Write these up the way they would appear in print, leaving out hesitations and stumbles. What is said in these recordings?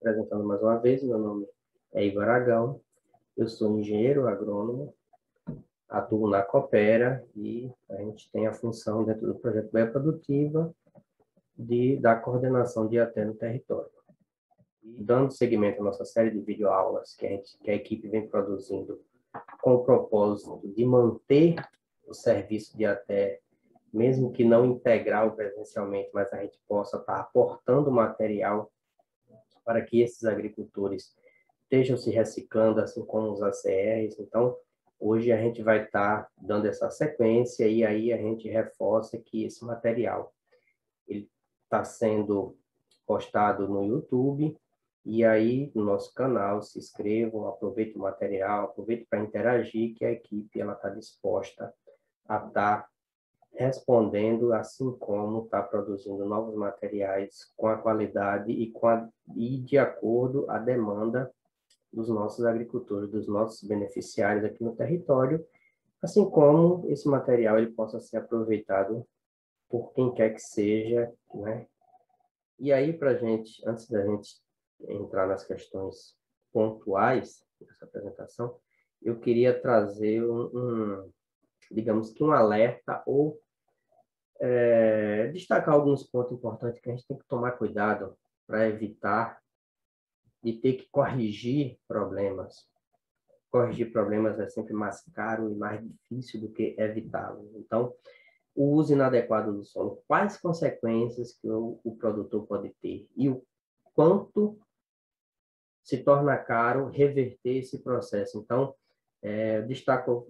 apresentando mais uma vez, meu nome é Igor Aragão, eu sou engenheiro agrônomo, atuo na Coopera e a gente tem a função dentro do projeto Bahia Produtiva da coordenação de ATE no território. E dando seguimento à nossa série de videoaulas que a equipe vem produzindo com o propósito de manter o serviço de ATE, mesmo que não integral presencialmente, mas a gente possa estar aportando material para que esses agricultores estejam se reciclando, assim como os ACRs. Então, hoje a gente vai estar dando essa sequência e aí a gente reforça que esse material ele está sendo postado no YouTube e aí no nosso canal, se inscrevam, aproveitem o material, aproveitem para interagir, que a equipe está disposta a estar respondendo, assim como está produzindo novos materiais com a qualidade e de acordo à demanda dos nossos agricultores, dos nossos beneficiários aqui no território, assim como esse material ele possa ser aproveitado por quem quer que seja, né? E aí, antes da gente entrar nas questões pontuais dessa apresentação, eu queria trazer digamos que um alerta ou destacar alguns pontos importantes que a gente tem que tomar cuidado para evitar de ter que corrigir problemas. Corrigir problemas é sempre mais caro e mais difícil do que evitá-los. Então, o uso inadequado do solo, quais consequências que o produtor pode ter e o quanto se torna caro reverter esse processo. Então,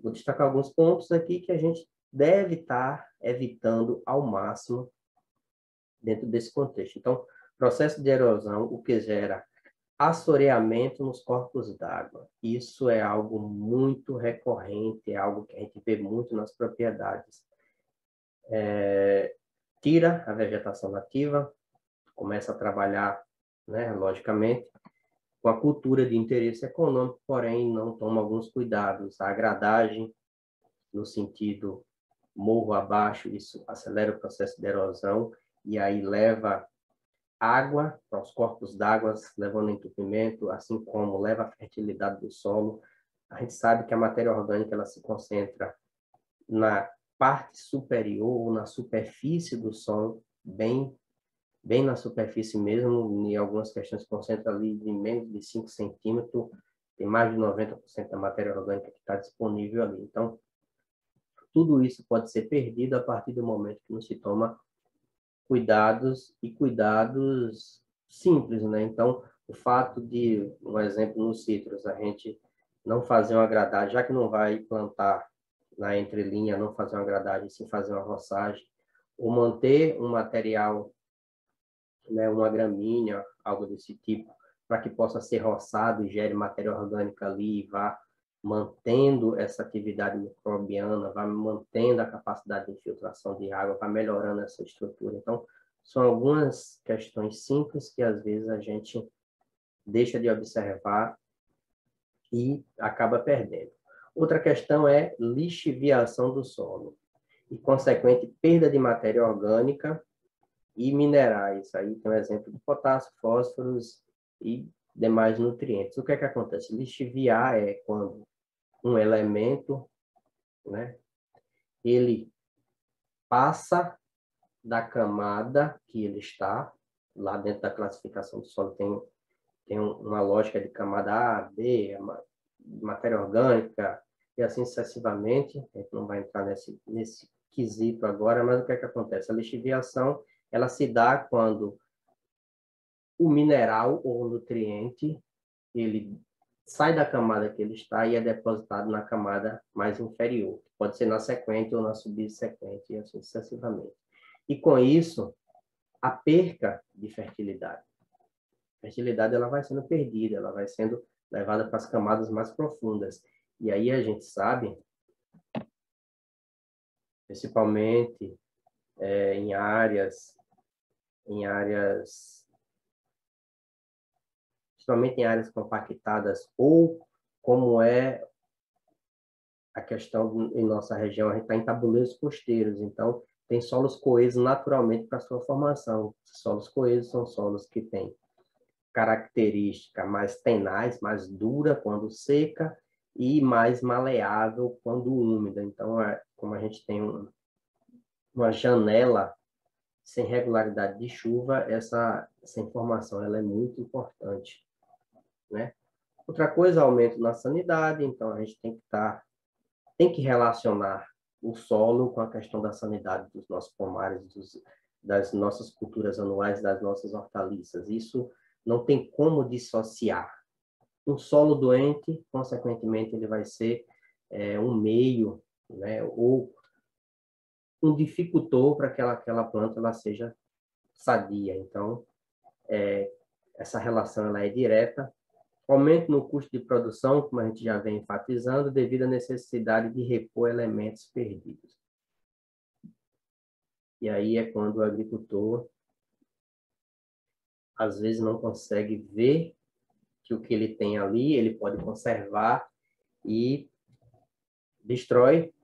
vou destacar alguns pontos aqui que a gente deve estar evitando ao máximo dentro desse contexto. Então, processo de erosão, o que gera assoreamento nos corpos d'água. Isso é algo muito recorrente, é algo que a gente vê muito nas propriedades. Tira a vegetação nativa, começa a trabalhar, né, logicamente, com a cultura de interesse econômico, porém não toma alguns cuidados. A gradagem, no sentido morro abaixo, isso acelera o processo de erosão e aí leva água para os corpos d'água, levando entupimento, assim como leva a fertilidade do solo. A gente sabe que a matéria orgânica ela se concentra na parte superior ou na superfície do solo, bem na superfície mesmo, em algumas questões se concentra ali em menos de 5 centímetros, tem mais de 90% da matéria orgânica que está disponível ali. Então, tudo isso pode ser perdido a partir do momento que não se toma cuidados simples, né? Então, o fato de, um exemplo nos citros, a gente não fazer uma gradagem, já que não vai plantar na entrelinha, não fazer uma gradagem, sim fazer uma roçagem, ou manter um material, né, uma gramínea, algo desse tipo, para que possa ser roçado e gere matéria orgânica ali e vá mantendo essa atividade microbiana, vai mantendo a capacidade de infiltração de água, vai melhorando essa estrutura. Então, são algumas questões simples que às vezes a gente deixa de observar e acaba perdendo. Outra questão é lixiviação do solo e consequente perda de matéria orgânica e minerais. Aí tem um exemplo de potássio, fósforos e demais nutrientes. O que é que acontece? Lixiviar é quando um elemento, né, ele passa da camada que ele está, lá dentro da classificação do solo tem uma lógica de camada A, B, matéria orgânica, e assim sucessivamente. A gente não vai entrar nesse quesito agora, mas o que é que acontece? A lixiviação, ela se dá quando o mineral ou o nutriente, ele sai da camada que ele está e é depositado na camada mais inferior. Pode ser na sequente ou na subsequente, e assim sucessivamente. E com isso, a perca de fertilidade. A fertilidade ela vai sendo perdida, ela vai sendo levada para as camadas mais profundas. E aí a gente sabe, principalmente em áreas, principalmente em áreas compactadas, ou como é a questão em nossa região, a gente está em tabuleiros costeiros, então tem solos coesos naturalmente para sua formação. Solos coesos são solos que têm característica mais tenaz, mais dura quando seca e mais maleável quando úmida. Então, como a gente tem uma janela sem regularidade de chuva, essa informação ela é muito importante, né? Outra coisa, aumento na sanidade, então a gente tem que relacionar o solo com a questão da sanidade dos nossos pomares, das nossas culturas anuais, das nossas hortaliças. Isso não tem como dissociar. Um solo doente, consequentemente, ele vai ser um meio, né, ou um dificultor para que aquela planta ela seja sadia. Então, essa relação ela é direta. Aumento no custo de produção, como a gente já vem enfatizando, devido à necessidade de repor elementos perdidos. E aí é quando o agricultor, às vezes, não consegue ver que o que ele tem ali, ele pode conservar e destrói,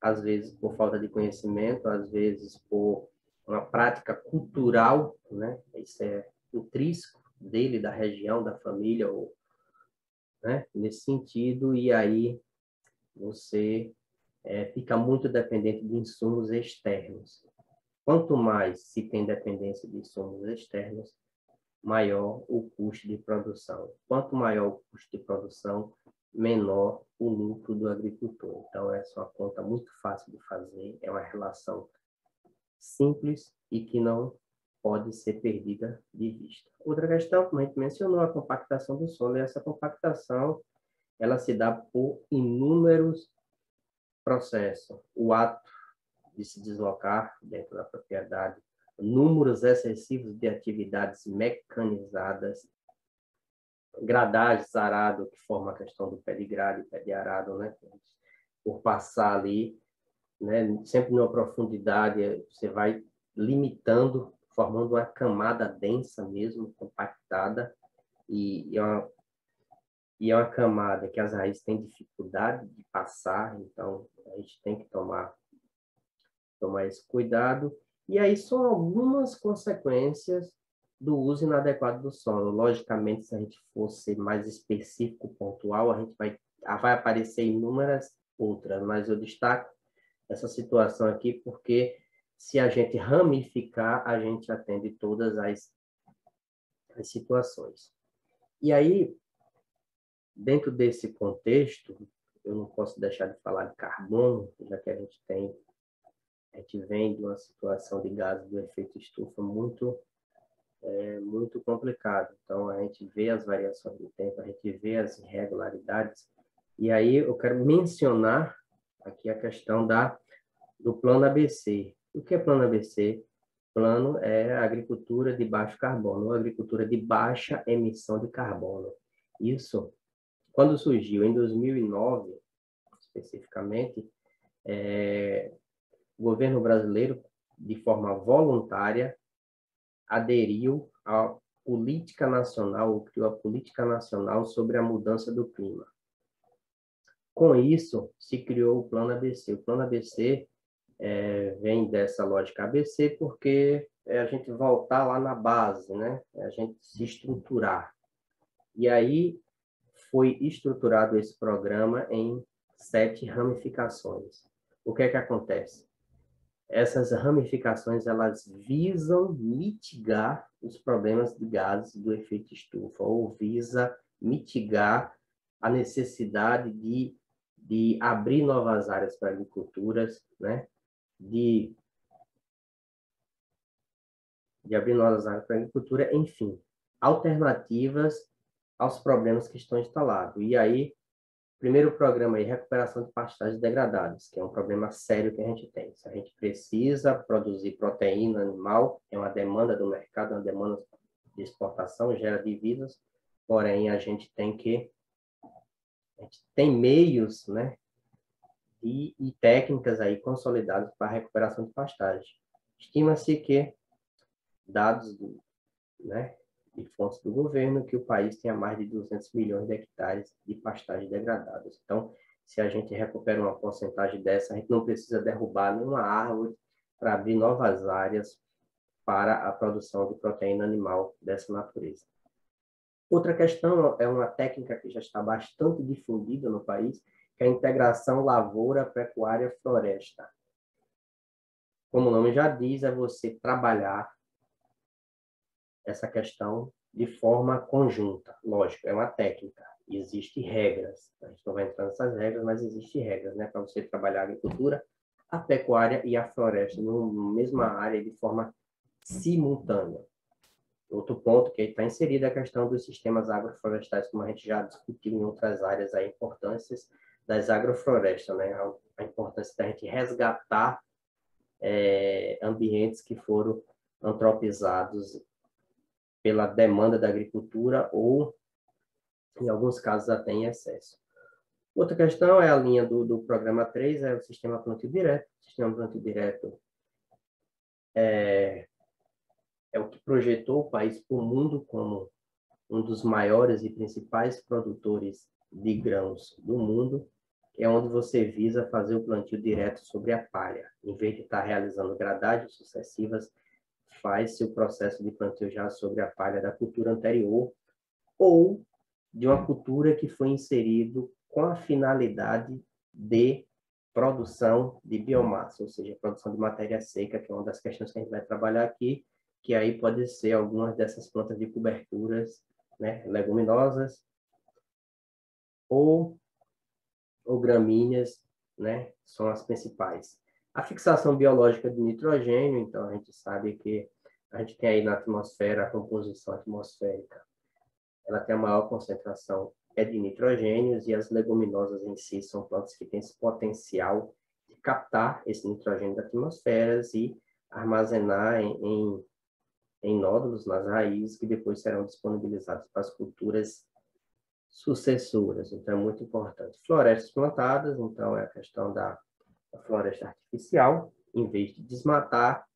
às vezes por falta de conhecimento, às vezes por uma prática cultural, né? Isso é intrínseco dele, da região, da família, ou, né? Nesse sentido, e aí você fica muito dependente de insumos externos. Quanto mais se tem dependência de insumos externos, maior o custo de produção. Quanto maior o custo de produção, menor o lucro do agricultor. Então, essa é uma conta muito fácil de fazer, é uma relação simples e que não pode ser perdida de vista. Outra questão, como a gente mencionou, a compactação do solo. E essa compactação, ela se dá por inúmeros processos. O ato de se deslocar dentro da propriedade, números excessivos de atividades mecanizadas, gradagens, arado, que forma a questão do pé de grade, pé de arado, né? Por passar ali, né? Sempre numa profundidade, você vai limitando, formando uma camada densa mesmo, compactada, e é uma camada que as raízes têm dificuldade de passar, então a gente tem que tomar esse cuidado. E aí são algumas consequências do uso inadequado do solo. Logicamente, se a gente for ser mais específico, pontual, a gente vai aparecer inúmeras outras, mas eu destaco essa situação aqui porque se a gente ramificar, a gente atende todas as situações. E aí, dentro desse contexto, eu não posso deixar de falar de carbono, já que a gente vem de uma situação de gases do efeito estufa muito complicado. Então, a gente vê as variações do tempo, a gente vê as irregularidades. E aí eu quero mencionar aqui a questão do plano ABC. O que é plano ABC? Plano é a agricultura de baixo carbono, ou agricultura de baixa emissão de carbono. Isso, quando surgiu em 2009, especificamente, o governo brasileiro, de forma voluntária, aderiu à política nacional, ou criou a política nacional sobre a mudança do clima. Com isso, se criou o Plano ABC. O Plano ABC vem dessa lógica ABC porque é a gente voltar lá na base, né? É a gente se estruturar. E aí foi estruturado esse programa em 7 ramificações. O que é que acontece? Essas ramificações elas visam mitigar os problemas de gases do efeito estufa, ou visa mitigar a necessidade de abrir novas áreas para agriculturas, né? de abrir novas áreas para agricultura, enfim, alternativas aos problemas que estão instalados. E aí, primeiro programa aí, recuperação de pastagens degradadas, que é um problema sério que a gente tem. Se a gente precisa produzir proteína animal, é uma demanda do mercado, é uma demanda de exportação, gera divisas, porém a gente tem meios, né, e técnicas aí consolidadas para a recuperação de pastagem. Estima-se que dados né, de fontes do governo, que o país tenha mais de 200 milhões de hectares de pastagens degradadas. Então, se a gente recupera uma porcentagem dessa, a gente não precisa derrubar nenhuma árvore para abrir novas áreas para a produção de proteína animal dessa natureza. Outra questão é uma técnica que já está bastante difundida no país, que é a integração lavoura-pecuária-floresta. Como o nome já diz, é você trabalhar essa questão de forma conjunta. Lógico, é uma técnica. Existem regras. A gente não vai entrar nessas regras, mas existem regras, né? Para você trabalhar a agricultura, a pecuária e a floresta na mesma área de forma simultânea. Outro ponto que está inserido é a questão dos sistemas agroflorestais, como a gente já discutiu em outras áreas, a importância das agroflorestas, né? A importância da gente resgatar ambientes que foram antropizados pela demanda da agricultura ou, em alguns casos, até em excesso. Outra questão é a linha do programa 3, é o sistema plantio direto. O sistema plantio direto é o que projetou o país para o mundo como um dos maiores e principais produtores de grãos do mundo, que é onde você visa fazer o plantio direto sobre a palha. Em vez de estar realizando gradagens sucessivas, faz-se o processo de plantio já sobre a palha da cultura anterior ou de uma cultura que foi inserido com a finalidade de produção de biomassa, ou seja, produção de matéria seca, que é uma das questões que a gente vai trabalhar aqui, que aí pode ser algumas dessas plantas de coberturas, né, leguminosas ou gramíneas, né, são as principais. A fixação biológica de nitrogênio, então a gente sabe que a gente tem aí na atmosfera a composição atmosférica, ela tem a maior concentração de nitrogênios e as leguminosas em si são plantas que têm esse potencial de captar esse nitrogênio da atmosfera e armazenar em nódulos nas raízes que depois serão disponibilizados para as culturas sucessoras. Então, é muito importante. Florestas plantadas, então, é a questão da floresta artificial, em vez de desmatar,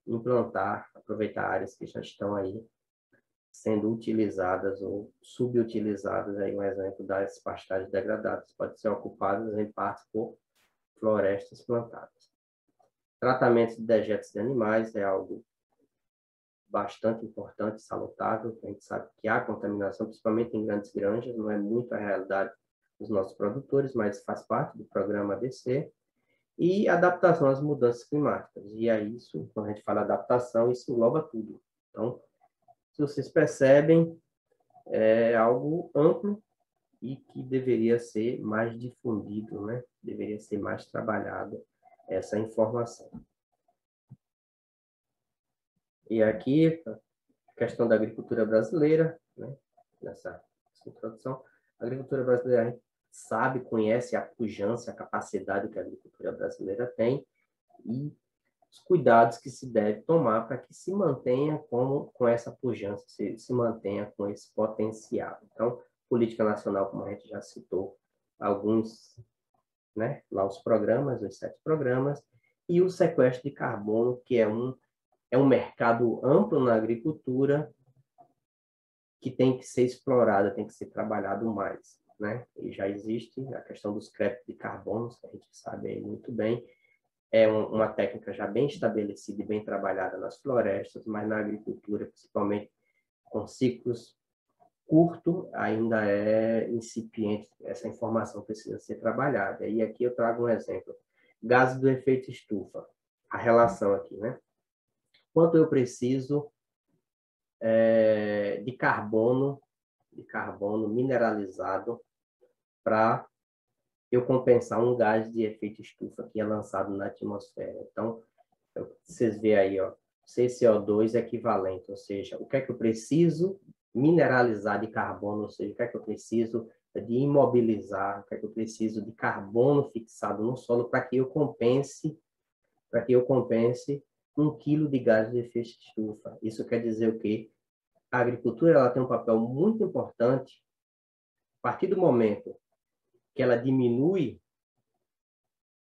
implantar, aproveitar áreas que já estão aí sendo utilizadas ou subutilizadas, aí um exemplo das pastagens degradadas, pode ser ocupadas em parte por florestas plantadas. Tratamento de dejetos de animais é algo bastante importante, salutável, a gente sabe que há contaminação, principalmente em grandes granjas, não é muito a realidade dos nossos produtores, mas faz parte do programa ABC, e adaptação às mudanças climáticas. E é isso, quando a gente fala adaptação, isso engloba tudo. Então, se vocês percebem, é algo amplo e que deveria ser mais difundido, né? Deveria ser mais trabalhado essa informação. E aqui, a questão da agricultura brasileira, né? Nessa introdução, a agricultura brasileira, a gente sabe, conhece a pujança, a capacidade que a agricultura brasileira tem e os cuidados que se deve tomar para que se mantenha com essa pujança, se mantenha com esse potencial. Então, política nacional, como a gente já citou, alguns, né, lá os programas, os 7 programas, e o sequestro de carbono, que é um mercado amplo na agricultura que tem que ser explorado, tem que ser trabalhado mais, né? E já existe a questão dos créditos de carbono, que a gente sabe aí muito bem, é uma técnica já bem estabelecida e bem trabalhada nas florestas, mas na agricultura, principalmente com ciclos curtos, ainda é incipiente, essa informação precisa ser trabalhada. E aqui eu trago um exemplo. Gases do efeito estufa, a relação aqui, né? Quanto eu preciso de carbono mineralizado para eu compensar um gás de efeito estufa que é lançado na atmosfera. Então, vocês veem aí, ó, CCO2 equivalente, ou seja, o que é que eu preciso mineralizar de carbono, ou seja, o que é que eu preciso de imobilizar, o que é que eu preciso de carbono fixado no solo para que eu compense 1 quilo de gás de efeito estufa. Isso quer dizer o quê? A agricultura ela tem um papel muito importante a partir do momento que ela diminui,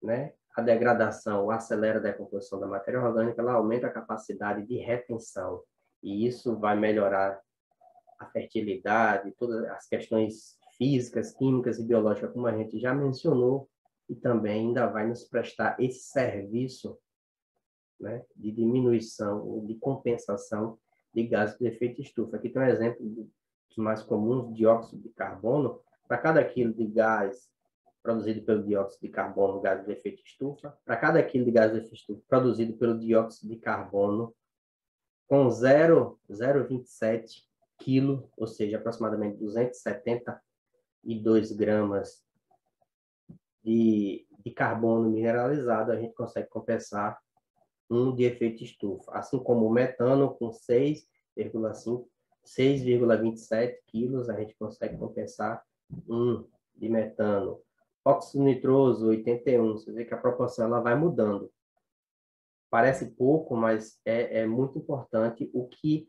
né, a degradação, acelera a decomposição da matéria orgânica, ela aumenta a capacidade de retenção. E isso vai melhorar a fertilidade, todas as questões físicas, químicas e biológicas, como a gente já mencionou, e também ainda vai nos prestar esse serviço, né, de diminuição ou de compensação de gases de efeito estufa. Aqui tem um exemplo mais comuns, dióxido de carbono, para cada quilo de gás produzido pelo dióxido de carbono, gás de efeito estufa, para cada quilo de gás de efeito estufa produzido pelo dióxido de carbono, com 0,27 kg, ou seja, aproximadamente 272 gramas de carbono mineralizado, a gente consegue compensar de efeito estufa. Assim como o metano, com 6,27 quilos, a gente consegue compensar de metano. Óxido nitroso, 81, você vê que a proporção ela vai mudando. Parece pouco, mas é muito importante. O que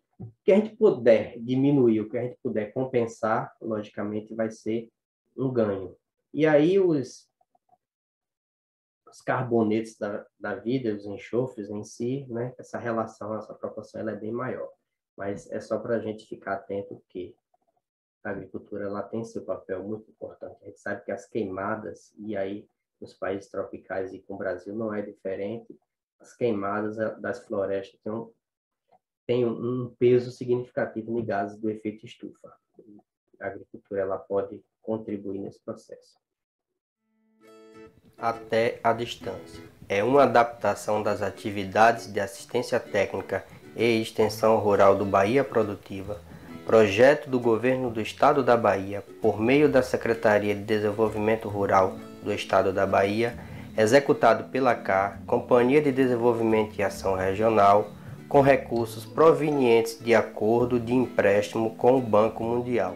a gente puder diminuir, o que a gente puder compensar, logicamente, vai ser um ganho. E aí, os carbonetos da vida, os enxofres em si, né? Essa relação, essa proporção, ela é bem maior. Mas é só para a gente ficar atento que a agricultura ela tem seu papel muito importante. A gente sabe que as queimadas, e aí nos países tropicais e com o Brasil não é diferente, as queimadas das florestas têm um peso significativo em gases do efeito estufa. A agricultura ela pode contribuir nesse processo. Até a distância. É uma adaptação das atividades de assistência técnica e extensão rural do Bahia Produtiva, projeto do Governo do Estado da Bahia, por meio da Secretaria de Desenvolvimento Rural do Estado da Bahia, executado pela CAR, Companhia de Desenvolvimento e Ação Regional, com recursos provenientes de acordo de empréstimo com o Banco Mundial.